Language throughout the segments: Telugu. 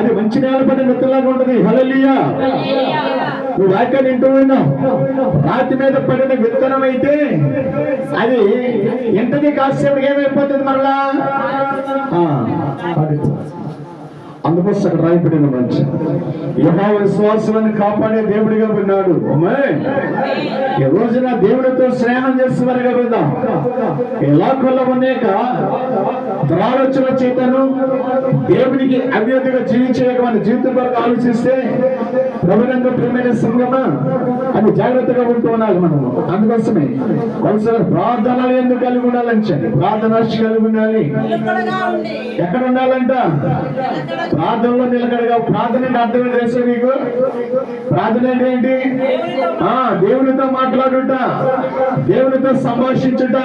అది మంచి నేల పడిన విత్తలాగా ఉంటది. హల్లెలూయా. నువ్వు వాక్యాన్ని వింటూ ఉన్నావు. రాతి మీద పడిన విత్తనం అయితే అది ఎంతది కాసేపటికి ఏమైపోతుంది మరలా అందుకోసం అక్కడ రాయబడిన మంచి యెహోవా విశ్వాసులను కాపాడే దేవుడిగా ఉన్నాడు. ఈ రోజున దేవుడితో స్నేహం చేసేవారుగా ఉందాం. ఈ లోకంలో అనేక దురాలోచన చేతను దేవునికి అవ్యతిగా జీవించే మన జీవితం వరకు ఆలోచిస్తే ప్రభుత్వంగా ప్రేమైన సంగమా అది జాగ్రత్తగా ఉంటూ ఉండాలి మనము. అందుకోసమే కొన్నిసార్లు ప్రార్థనలు ఎందుకు కలిగి ఉండాలంటే ప్రార్థన కలిగి ఉండాలి. ఎక్కడ ఉండాలంట? ప్రార్థనలో నిలకడగా. ప్రార్థన అంటే అర్థం తెలుసా మీకు? ప్రార్థన అంటే ఏంటి? దేవునితో మాట్లాడుట, దేవునితో సంభాషించుట,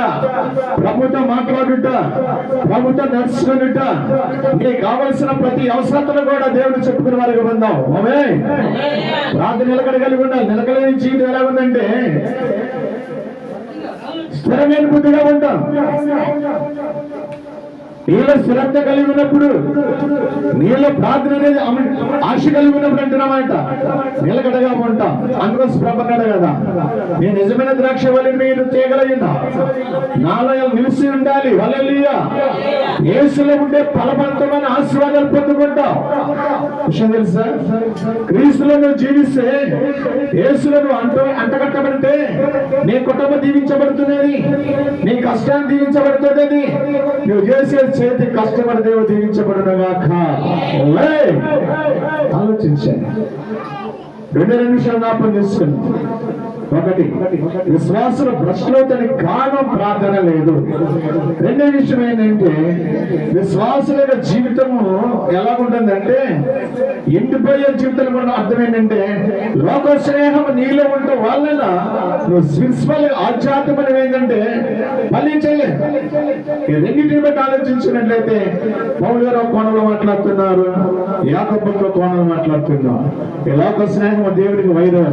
ప్రభుతో మాట్లాడుట, ప్రభుతో నడుచుకునుట, నీకు కావలసిన ప్రతి అవసరతను కూడా దేవుడు చెప్పుకునే వారికి పొందాం. ప్రార్థన నిలకడ కలిగి ఉండాలి. నిలకడలేని జీవితం ఎలా ఉందంటే స్థిరమైన బుద్ధిగా ఉంటాం. నీళ్ళ స్థిరత కలిగి ఉన్నప్పుడు, నీళ్ళ ప్రార్థన అనేది ఆశ కలిగి ఉన్నప్పుడు అంటున్నామాట నిలకడగా ఉంటాం. అందుకోసం ప్రభన్నాడు కదా, నేను నిజమైన ద్రాక్ష వల్లిని మీరు తీయగలిగిన నాలో నిలిచి ఉండాలి. హల్లెలూయా. యేసులో ఉండే ఫలవంతమైన ఆశీర్వాదాలు పొందుకుంటాం. విషయం తెలుసా? క్రీస్తులో నువ్వు జీవిస్తే, యేసులో నువ్వు అంటగట్టబడితే నీ కుటుంబం దీవించబడుతున్నది, నీ కష్టాన్ని దీవించబడుతున్నది, నువ్వు చేసే చేతి కష్టపడి దేవుడు దీవించబడునుగాక. ఆలోచించండి. 2 నిమిషాలు జ్ఞాపకం చేసుకుని. ఒకటి, విశ్వాసుల భ్రష్టులతని కారణం ప్రార్థన లేదు. రెండో విషయం ఏంటంటే విశ్వాసుల జీవితము ఎలా ఉంటుందంటే ఎండిపోయే జీవితం కూడా అర్థం ఏంటంటే లోక స్నేహం నీలో ఉంటే వాళ్ళ నువ్వు స్పిరిచువల్ ఆధ్యాత్మికం ఏంటంటే ఫలించలేదు. ఈ రెండింటిని బట్టి ఆలోచించినట్లయితే పౌలు గారు ఒక కోణంలో మాట్లాడుతున్నారు, యాకోబు కోణంలో మాట్లాడుతున్నారు. ఈ లోక స్నేహం దేవుడికి వైరం.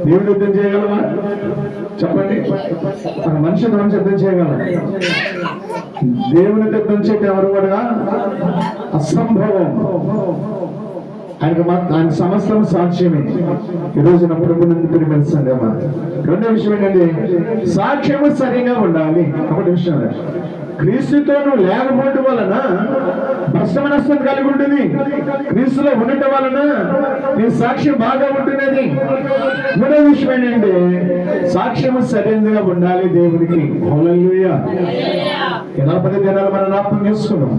దేవుడు యుద్ధం చేయగలమా? చెప్పండి. మనిషి మనం యుద్ధం చేయగలం. దేవుని యుద్ధం చేయటం ఎవరు కూడా అసంభవం. ఆయన సమస్తం సాక్ష్యమే. ఈరోజు నా ప్రభునందు ప్రియమైన సంగమా, రెండో విషయం ఏంటంటే సాక్ష్యము సరిగా ఉండాలి. ఒకటి విషయం, క్రీస్తుతో నువ్వు లేకపోవడం వలన భ్రష్టమనస్సు కలిగి ఉంటుంది. క్రీస్తులో ఉండటం వలన నీ సాక్ష్యం బాగా ఉంటున్నది. మూడో విషయం ఏంటంటే సాక్ష్యము సరైనదిగా ఉండాలి దేవుడికి. హల్లెలూయా. ఎలా 10 దినాలు మనం జ్ఞాపకం చేసుకున్నాం.